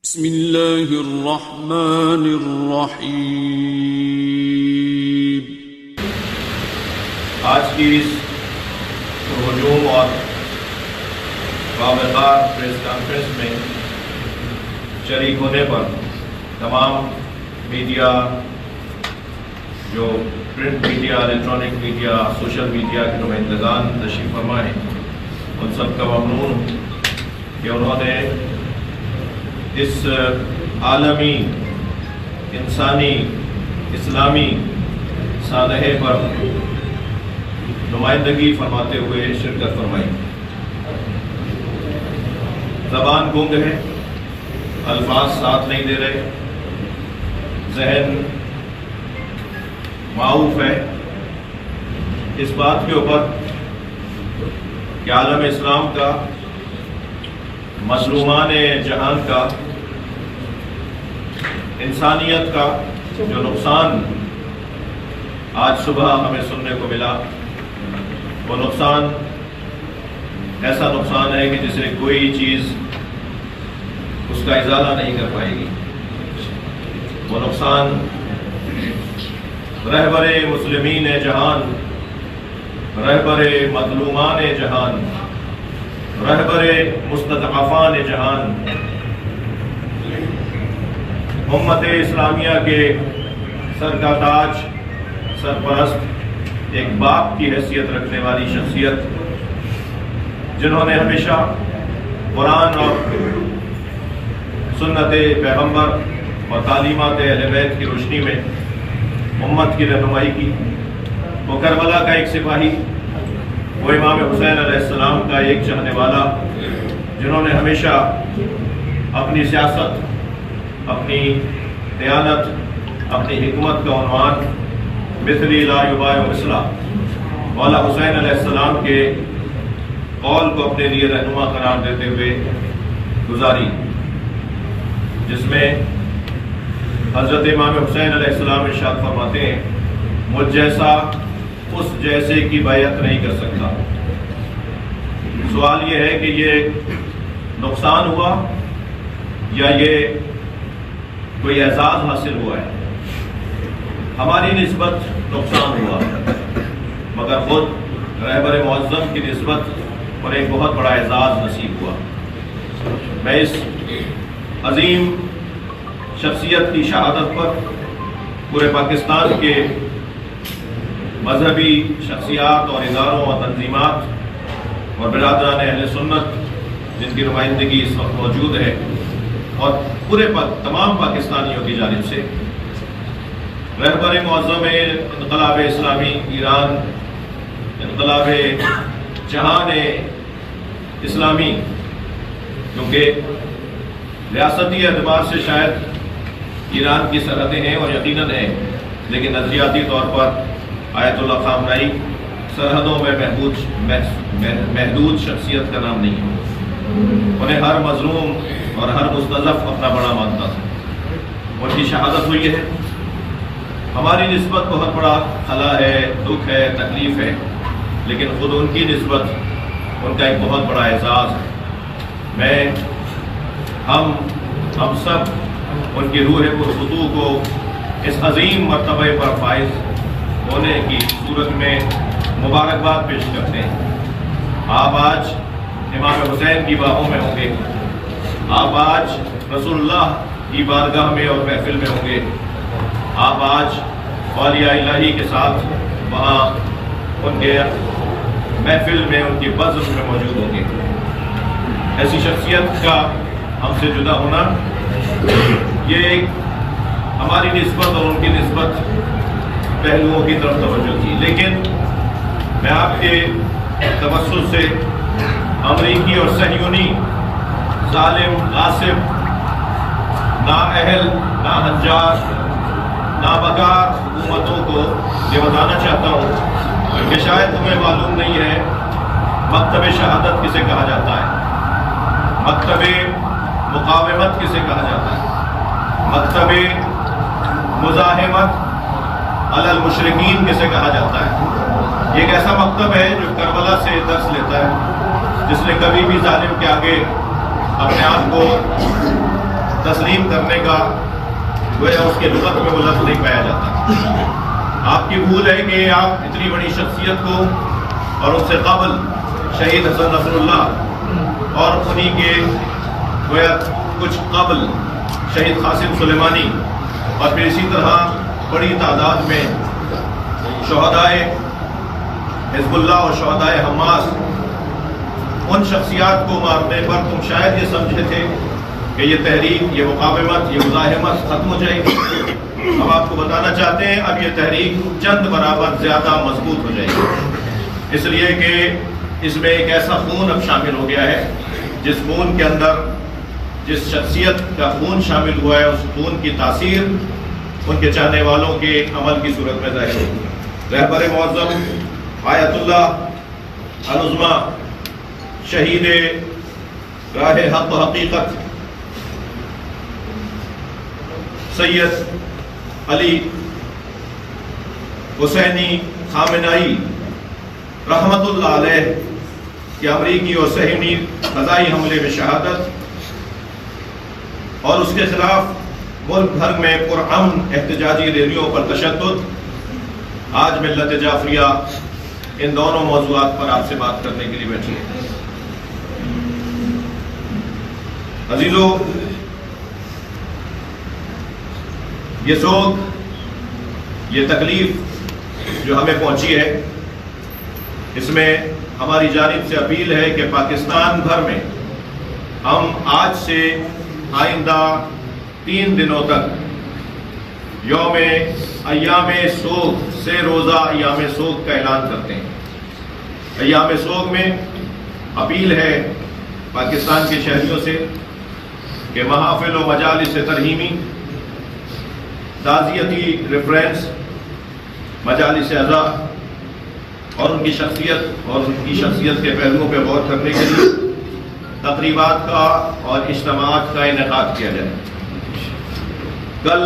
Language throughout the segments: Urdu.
بسم اللہ الرحمن الرحیم۔ آج کی اس ہجوم اور باوقار پریس کانفرنس میں شریک ہونے پر تمام میڈیا، جو print media, electronic media, social media کے نمائندگان تشریف فرما ہیں، ان سب کا ممنون ہوں کہ انہوں نے اس عالمی، انسانی، اسلامی سانحے پر نمائندگی فرماتے ہوئے شرکت فرمائی۔ زبان گنگ ہے، الفاظ ساتھ نہیں دے رہے، ذہن معاوف ہے اس بات کے اوپر کہ عالم اسلام کا، مظلومان جہان کا، انسانیت کا جو نقصان آج صبح ہمیں سننے کو ملا، وہ نقصان ایسا نقصان ہے کہ جسے کوئی چیز اس کا ازالہ نہیں کر پائے گی۔ وہ نقصان رہبر مسلمین جہان، رہبر مظلومان جہان، رہبر مستضعفان جہان، امت اسلامیہ کے سر کا تاج، سرپرست، ایک باپ کی حیثیت رکھنے والی شخصیت، جنہوں نے ہمیشہ قرآن اور سنت پیغمبر اور تعلیمات اہل بیت کی روشنی میں امت کی رہنمائی کی، وہ کربلا کا ایک سپاہی، وہ امام حسین علیہ السلام کا ایک چاہنے والا، جنہوں نے ہمیشہ اپنی سیاست، اپنی دیانت، اپنی حکمت کا عنوان مثلی لا یباع مثلا والا حسین علیہ السلام کے قول کو اپنے لیے رہنما قرار دیتے ہوئے گزاری، جس میں حضرت امام حسین علیہ السلام ارشاد فرماتے ہیں، مجھ جیسا اس جیسے کی بیعت نہیں کر سکتا۔ سوال یہ ہے کہ یہ نقصان ہوا یا یہ کوئی اعزاز حاصل ہوا ہے؟ ہماری نسبت نقصان ہوا، مگر خود رہبر معظم کی نسبت پر ایک بہت بڑا اعزاز نصیب ہوا۔ میں اس عظیم شخصیت کی شہادت پر پورے پاکستان کے مذہبی شخصیات اور اداروں اور تنظیمات اور برادران اہل سنت، جن کی نمائندگی اس وقت موجود ہے، اور پورے تمام پاکستانیوں کی جانب سے رہبر معظم انقلاب اسلامی ایران، انقلاب جہان اسلامی، کیونکہ ریاستی اعتبار سے شاید ایران کی سرحدیں ہیں اور یقیناً ہیں، لیکن نظریاتی طور پر آیت اللہ خامنائی سرحدوں میں محدود شخصیت کا نام نہیں ہے۔ انہیں ہر مظلوم اور ہر مستضعف اپنا بڑا مانتا تھا۔ ان کی شہادت ہوئی ہے، ہماری نسبت بہت بڑا خلا ہے، دکھ ہے، تکلیف ہے، لیکن خود ان کی نسبت ان کا ایک بہت بڑا اعزاز ہے۔ ہم سب ان کی روح پرفتو کو اس عظیم مرتبہ پر فائز ہونے کی صورت میں مبارکباد پیش کرتے ہیں۔ آپ آج امام حسین کی باہوں میں ہوں گے، آپ آج رسول اللہ کی بارگاہ میں اور محفل میں ہوں گے، آپ آج اولیاء الہی کے ساتھ وہاں ان کے محفل میں، ان کی بزم میں موجود ہوں گے۔ ایسی شخصیت کا ہم سے جدا ہونا، یہ ایک ہماری نسبت اور ان کی نسبت پہلوؤں کی طرف توجہ تھی، لیکن میں آپ کے توسط سے امریکی اور صہیونی ظالم، غاصب، نااہل، ناہنجار، نابکار حکومتوں کو یہ بتانا چاہتا ہوں کہ شاید تمہیں معلوم نہیں ہے مکتب شہادت کسے کہا جاتا ہے، مکتب مقاومت کسے کہا جاتا ہے، مکتب مزاحمت علی المشرکین کسے کہا جاتا ہے۔ یہ ایک ایسا مکتب ہے جو کربلا سے درس لیتا ہے، جس نے کبھی بھی ظالم کے آگے اپنے آپ کو تسلیم کرنے کا گویا اس کے لغت میں وہ لفظ نہیں پایا جاتا۔ آپ کی بھول ہے کہ آپ اتنی بڑی شخصیت کو اور ان سے قبل شہید حسن نصر اللہ اور انہی کے گویا کچھ قبل شہید قاسم سلیمانی اور پھر اسی طرح بڑی تعداد میں شہدائے حزب اللہ اور شہدائے حماس، ان شخصیات کو مارنے پر تم شاید یہ سمجھے تھے کہ یہ تحریک، یہ مقاومت، یہ مزاحمت ختم ہو جائے گی۔ ہم آپ کو بتانا چاہتے ہیں اب یہ تحریک چند برابر زیادہ مضبوط ہو جائے گی، اس لیے کہ اس میں ایک ایسا خون اب شامل ہو گیا ہے جس خون کے اندر جس شخصیت کا خون شامل ہوا ہے اس خون کی تاثیر ان کے چاہنے والوں کے عمل کی صورت میں ظاہر ہوگی۔ رہبر معظم آیت اللہ العظمی شہید راہ حق و حقیقت سید علی حسینی خامنائی رحمت اللہ علیہ کے امریکی اور صہیونی فضائی حملے میں شہادت اور اس کے خلاف ملک بھر میں پرامن احتجاجی ریلیوں پر تشدد، آج ملت جعفریہ ان دونوں موضوعات پر آپ سے بات کرنے کے لیے بیٹھی ہے۔ عزیزو، یہ سوگ، یہ تکلیف جو ہمیں پہنچی ہے، اس میں ہماری جانب سے اپیل ہے کہ پاکستان بھر میں ہم آج سے آئندہ 3 دنوں تک ایام سوگ سے روزہ ایام سوگ کا اعلان کرتے ہیں۔ ایام سوگ میں اپیل ہے پاکستان کے شہریوں سے کہ محافل و مجالس ترہیمی، تعزیتی ریفرنس، مجالس اعزا اور ان کی شخصیت کے پہلوؤں پہ غور کرنے کے لیے تقریبات کا اور اجتماعات کا انعقاد کیا جائے۔ کل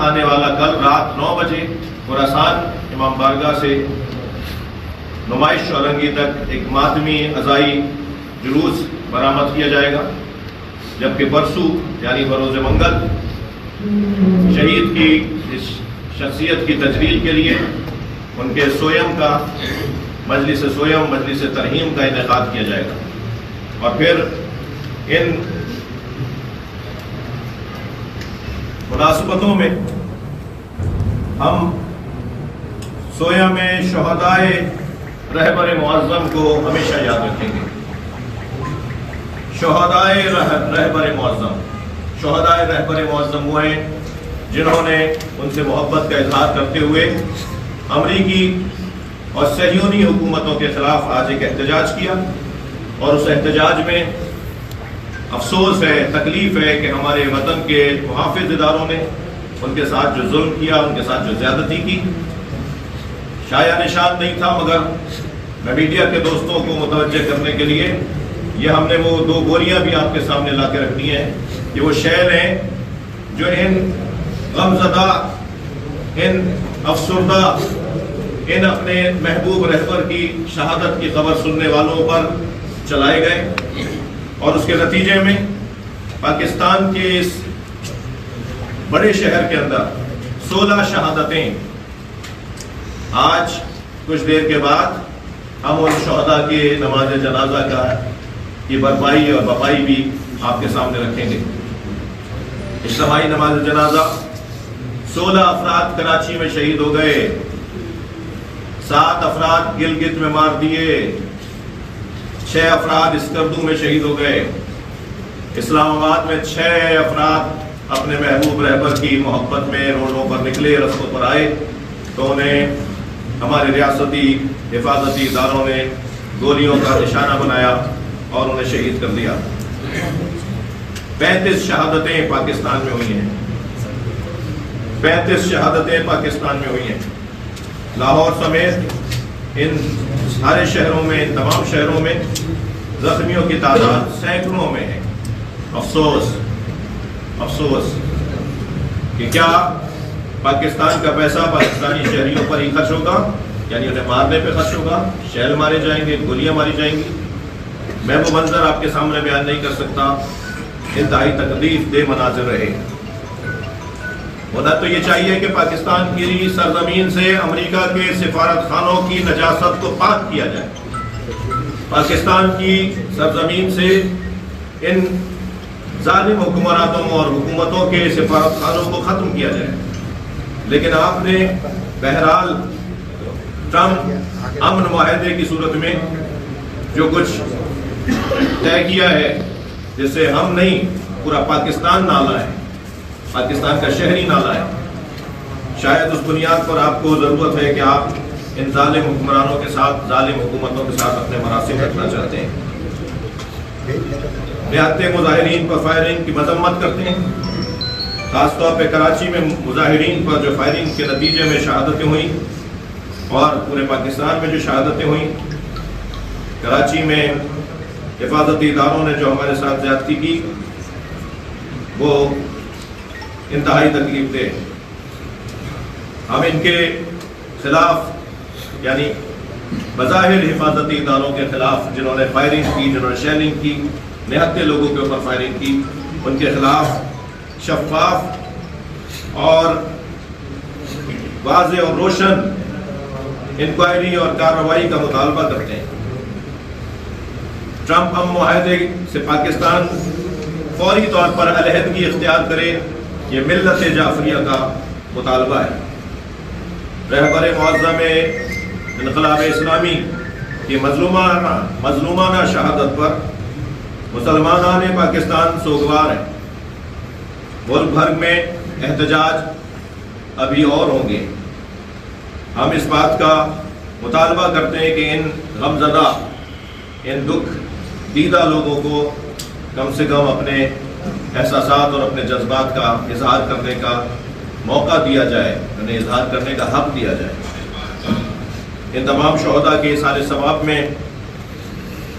آنے والا رات 9 بجے خراسان امام بارگاہ سے نمائش چورنگی تک ایک ماتمی عزائی جلوس برآمد کیا جائے گا، جبکہ پرسوں یعنی بروز منگل شہید کی اس شخصیت کی تجلیل کے لیے ان کے سویم کا مجلس ترہیم کا انعقاد کیا جائے گا، اور پھر ان مناسبتوں میں ہم سویم شہدائے رہبر معظم کو ہمیشہ یاد رکھیں گے۔ شہدائے رہبر معظم وہ ہیں جنہوں نے ان سے محبت کا اظہار کرتے ہوئے امریکی اور صہیونی حکومتوں کے خلاف آج ایک احتجاج کیا، اور اس احتجاج میں افسوس ہے، تکلیف ہے کہ ہمارے وطن کے محافظ اداروں نے ان کے ساتھ جو ظلم کیا، ان کے ساتھ جو زیادتی کی، شایع نشان نہیں تھا، مگر میں میڈیا کے دوستوں کو متوجہ کرنے کے لیے یہ ہم نے وہ 2 گولیاں بھی آپ کے سامنے لا کے رکھنی ہیں۔ یہ وہ شعر ہیں جو ان غمزدہ، ان افسردہ، ان اپنے محبوب رہبر کی شہادت کی خبر سننے والوں پر چلائے گئے، اور اس کے نتیجے میں پاکستان کے اس بڑے شہر کے اندر 16 شہادتیں، آج کچھ دیر کے بعد ہم ان شہداء کے نماز جنازہ کی برپائی اور بپائی بھی آپ کے سامنے رکھیں گے۔ اجتماعی نماز جنازہ 16 افراد کراچی میں شہید ہو گئے، 7 افراد گلگت میں مار دیے، 6 افراد اسکردو میں شہید ہو گئے۔ اسلام آباد میں 6 افراد اپنے محبوب رہبر کی محبت میں روڈوں پر نکلے، رستوں پر آئے تو انہیں ہمارے ریاستی حفاظتی اداروں نے گولیوں کا نشانہ بنایا اور انہیں شہید کر دیا۔ 35 شہادتیں پاکستان میں ہوئی ہیں، 35 شہادتیں پاکستان میں ہوئی ہیں۔ لاہور سمیت ان سارے شہروں میں، ان تمام شہروں میں زخمیوں کی تعداد سینکڑوں میں ہے۔ افسوس کہ کیا پاکستان کا پیسہ پاکستانی شہریوں پر ہی خرچ ہوگا، یعنی انہیں مارنے پہ خرچ ہوگا، شہر مارے جائیں گے، گولیاں ماری جائیں گی۔ میں وہ منظر آپ کے سامنے بیان نہیں کر سکتا انتہائی تکلیف دہ مناظر رہے۔ ہونا تو یہ چاہیے کہ پاکستان کی سرزمین سے امریکہ کے سفارت خانوں کی نجاست کو پاک کیا جائے، پاکستان کی سرزمین سے ان ظالم حکمرانوں اور حکومتوں کے سفارت خانوں کو ختم کیا جائے، لیکن آپ نے بہرحال ٹرمپ امن معاہدے کی صورت میں جو کچھ طے کیا ہے، جس سے ہم نہیں پورا پاکستان نالا ہے، پاکستان کا شہری نالا ہے، شاید اس بنیاد پر آپ کو ضرورت ہے کہ آپ ان ظالم حکمرانوں کے ساتھ، ظالم حکومتوں کے ساتھ اپنے مراسم رکھنا چاہتے ہیں، نہتے مظاہرین پر فائرنگ کی مذمت کرتے ہیں، خاص طور پہ کراچی میں مظاہرین پر جو فائرنگ کے نتیجے میں شہادتیں ہوئیں اور پورے پاکستان میں جو شہادتیں ہوئیں، کراچی میں حفاظتی اداروں نے جو ہمارے ساتھ زیادتی کی وہ انتہائی تکلیف دہ۔ ہم ان کے خلاف، یعنی بظاہر حفاظتی اداروں کے خلاف جنہوں نے فائرنگ کی، جنہوں نے شیلنگ کی، نہتے لوگوں کے اوپر فائرنگ کی، ان کے خلاف شفاف اور واضح اور روشن انکوائری اور کارروائی کا مطالبہ کرتے ہیں۔ ٹرمپ امن معاہدے سے پاکستان فوری طور پر علیحدگی اختیار کرے، یہ ملت جعفریہ کا مطالبہ ہے۔ رہبر معظم انقلاب اسلامی کی مظلومانہ شہادت پر مسلمانان پاکستان سوگوار ہیں۔ ملک بھر میں احتجاج ابھی اور ہوں گے۔ ہم اس بات کا مطالبہ کرتے ہیں کہ ان غمزدہ، ان دکھ دیدہ لوگوں کو کم سے کم اپنے احساسات اور اپنے جذبات کا اظہار کرنے کا موقع دیا جائے، انہیں اظہار کرنے کا حق دیا جائے۔ ان تمام شہداء کے سارے ثواب میں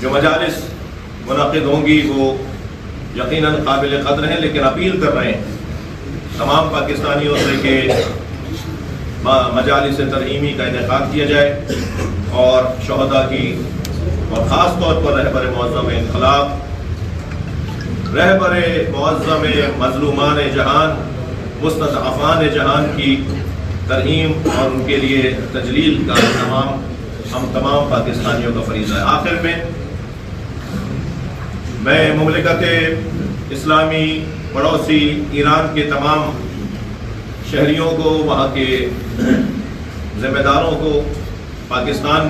جو مجالس منعقد ہوں گی وہ یقیناً قابل قدر ہیں، لیکن اپیل کر رہے ہیں تمام پاکستانیوں سے کہ مجالس ترحیمی کا انعقاد کیا جائے اور شہداء کی، اور خاص طور پر رہبر معظم انقلاب، رہبر معظم مظلومان جہان، مستضعفان جہان کی ترحیم اور ان کے لیے تجلیل کا ہم تمام پاکستانیوں کا فریضہ ہے۔ آخر میں مملکت اسلامی پڑوسی ایران کے تمام شہریوں کو، وہاں کے ذمہ داروں کو، پاکستان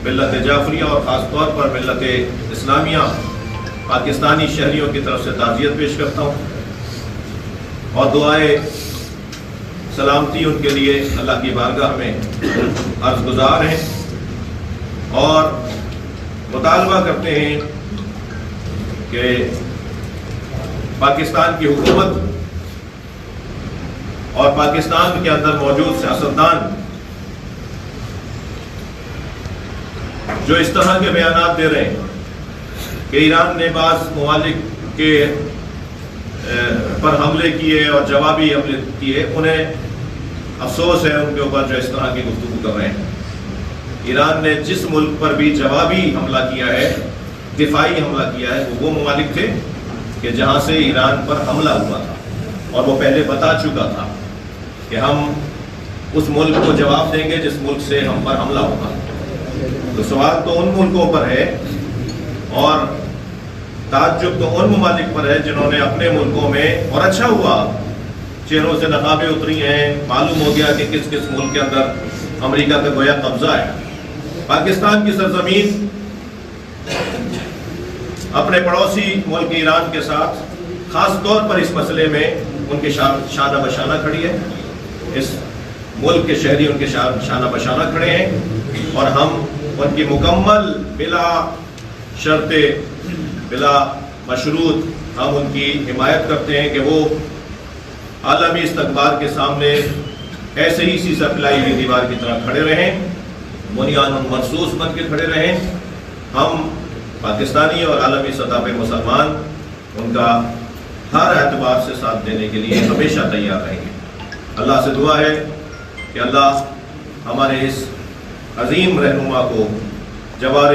ملت جعفریہ اور خاص طور پر ملت اسلامیہ پاکستانی شہریوں کی طرف سے تعزیت پیش کرتا ہوں اور دعائے سلامتی ان کے لیے اللہ کی بارگاہ میں عرض گزار ہیں، اور مطالبہ کرتے ہیں کہ پاکستان کی حکومت اور پاکستان کے اندر موجود سیاستدان جو اس طرح کے بیانات دے رہے ہیں کہ ایران نے بعض ممالک کے پر حملے کیے اور جوابی حملے کیے، انہیں افسوس ہے ان کے اوپر جو اس طرح کی گفتگو کر رہے ہیں۔ ایران نے جس ملک پر بھی جوابی حملہ کیا ہے، دفاعی حملہ کیا ہے، وہ ممالک تھے کہ جہاں سے ایران پر حملہ ہوا تھا، اور وہ پہلے بتا چکا تھا کہ ہم اس ملک کو جواب دیں گے جس ملک سے ہم پر حملہ ہوگا۔ تو سوال تو ان ملکوں پر ہے اور تعجب تو ان ممالک پر ہے جنہوں نے اپنے ملکوں میں، اور اچھا ہوا چہروں سے نقابیں اتری ہیں، معلوم ہو گیا کہ کس کس ملک کے اندر امریکہ کا گویا قبضہ ہے۔ پاکستان کی سرزمین اپنے پڑوسی ملک ایران کے ساتھ خاص طور پر اس مسئلے میں ان کے شانہ بشانہ کھڑی ہے، اس ملک کے شہری ان کے شانہ بشانہ کھڑے ہیں، اور ہم ان کی مکمل بلا شرط، بلا مشروط ہم ان کی حمایت کرتے ہیں کہ وہ عالمی استکبار کے سامنے ایسے ہی سیسا پلائی ہوئی دیوار کی طرح کھڑے رہیں، بنیان مرصوص بن کے کھڑے رہیں۔ ہم پاکستانی اور عالمی سطح پہ مسلمان ان کا ہر اعتبار سے ساتھ دینے کے لیے ہمیشہ تیار رہیں گے۔ اللہ سے دعا ہے کہ اللہ ہمارے اس عظیم رہنما کو جوار